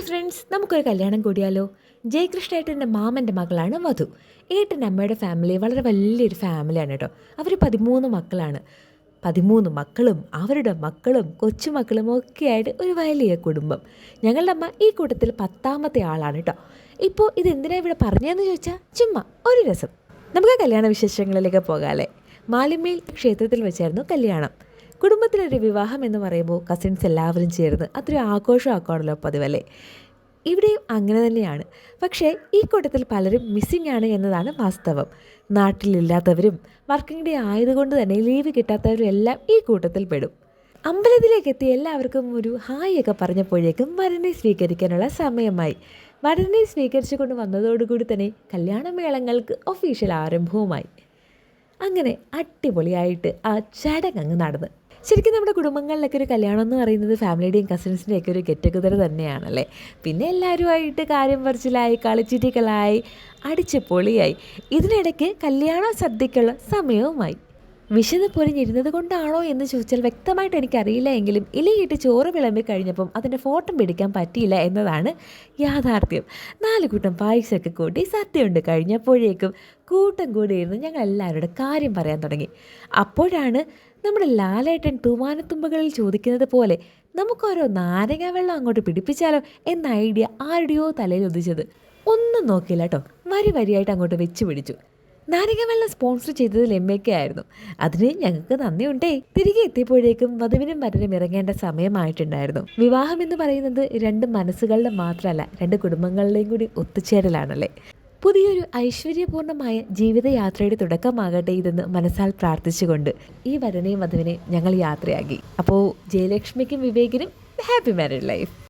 Friends, നമുക്കൊരു കല്യാണം കൂടിയാലോ? ജയകൃഷ്ണേട്ടൻ്റെ മാമൻ്റെ മകളാണ് വധു. ഏട്ടൻ്റെ അമ്മയുടെ ഫാമിലി വളരെ വലിയൊരു ഫാമിലിയാണ് കേട്ടോ. അവർ 13 മക്കളാണ്. 13 മക്കളും അവരുടെ മക്കളും കൊച്ചുമക്കളും ഒക്കെ ആയിട്ട് ഒരു വലിയ കുടുംബം. ഞങ്ങളുടെ അമ്മ ഈ കൂട്ടത്തിൽ 10ാമത്തെ ആളാണ് കേട്ടോ. ഇപ്പോൾ ഇതെന്തിനാണ് ഇവിടെ പറഞ്ഞതെന്ന് ചോദിച്ചാൽ ചുമ്മാ ഒരു രസം. നമുക്ക് കല്യാണ വിശേഷങ്ങളിലേക്ക് പോകാമല്ലേ. മാലിമേൽ ക്ഷേത്രത്തിൽ വെച്ചായിരുന്നു കല്യാണം. കുടുംബത്തിലൊരു വിവാഹം എന്ന് പറയുമ്പോൾ കസിൻസ് എല്ലാവരും ചേർന്ന് അതൊരു ആഘോഷമാക്കുകയാണല്ലോ പതിവല്ലേ. ഇവിടെയും അങ്ങനെ തന്നെയാണ്. പക്ഷേ ഈ കൂട്ടത്തിൽ പലരും മിസ്സിംഗ് ആണ് എന്നതാണ് വാസ്തവം. നാട്ടിലില്ലാത്തവരും വർക്കിംഗ് ഡേ ആയതുകൊണ്ട് തന്നെ ലീവ് കിട്ടാത്തവരും എല്ലാം ഈ കൂട്ടത്തിൽ പെടും. അമ്പലത്തിലേക്ക് എത്തി എല്ലാവർക്കും ഒരു ഹായ് ഒക്കെ പറഞ്ഞപ്പോഴേക്കും വരനെ സ്വീകരിക്കാനുള്ള സമയമായി. വരനെ സ്വീകരിച്ചു കൊണ്ട് വന്നതോടുകൂടി തന്നെ കല്യാണമേളങ്ങൾക്ക് ഒഫീഷ്യൽ ആരംഭവുമായി. അങ്ങനെ അടിപൊളിയായിട്ട് ആ ചടങ്ങ് നടന്ന്. ശരിക്കും നമ്മുടെ കുടുംബങ്ങളിലൊക്കെ ഒരു കല്യാണം എന്ന് പറയുന്നത് ഫാമിലിയുടെയും കസിൻസിൻ്റെയൊക്കെ ഒരു ഗെറ്റ് ടുഗദർ തന്നെയാണല്ലേ. പിന്നെ എല്ലാവരുമായിട്ട് കാര്യം പറച്ചിലായി, കളിച്ചിട്ടികളായി, അടിച്ച് പൊളിയായി. ഇതിനിടയ്ക്ക് കല്യാണ സദ്യക്കുള്ള സമയവുമായി. വിശന്ന് പൊരിഞ്ഞിരുന്നത് കൊണ്ടാണോ എന്ന് ചോദിച്ചാൽ വ്യക്തമായിട്ട് എനിക്കറിയില്ല. എങ്കിലും ഇലയിട്ട് ചോറ് വിളമ്പി കഴിഞ്ഞപ്പം അതിൻ്റെ ഫോട്ടോ പിടിക്കാൻ പറ്റിയില്ല എന്നതാണ് യാഥാർത്ഥ്യം. 4 കൂട്ടം പായസമൊക്കെ കൂട്ടി സദ്യ ഉണ്ട് കഴിഞ്ഞപ്പോഴേക്കും കൂട്ടം കൂടിയിരുന്ന് ഞങ്ങൾ എല്ലാവരുടെ കാര്യം പറയാൻ തുടങ്ങി. അപ്പോഴാണ് നമ്മുടെ ലാലേട്ടൻ തൂവാനത്തുമ്പകളിൽ ചോദിക്കുന്നത് പോലെ നമുക്കോരോ നാരങ്ങ വെള്ളം അങ്ങോട്ട് പിടിപ്പിച്ചാലോ എന്ന ഐഡിയ ആരുടെയോ തലയിൽ ഉദിച്ചത്. ഒന്നും നോക്കിയില്ല കേട്ടോ, വരിയായിട്ട് അങ്ങോട്ട് വെച്ച് പിടിച്ചു. നാരങ്ങ വെള്ളം സ്പോൺസർ ചെയ്തത് എമ്മയൊക്കെ ആയിരുന്നു. അതിന് ഞങ്ങൾക്ക് നന്ദിയുണ്ടേ. തിരികെ എത്തിയപ്പോഴേക്കും വധുവിനും വരനും ഇറങ്ങേണ്ട സമയമായിട്ടുണ്ടായിരുന്നു. വിവാഹം എന്ന് പറയുന്നത് 2 മനസ്സുകളുടെ മാത്രമല്ല, 2 കുടുംബങ്ങളുടെയും കൂടി ഒത്തുചേരലാണല്ലേ. പുതിയൊരു ഐശ്വര്യപൂർണ്ണമായ ജീവിതയാത്രയുടെ തുടക്കമാകട്ടെ ഇതെന്ന് മനസ്സാൽ പ്രാർത്ഥിച്ചുകൊണ്ട് ഈ വരനെയും വധുവിനെയും ഞങ്ങൾ യാത്രയാക്കി. അപ്പോൾ ജയലക്ഷ്മിക്കും വിവേകിനും ഹാപ്പി മാരീഡ് ലൈഫ്.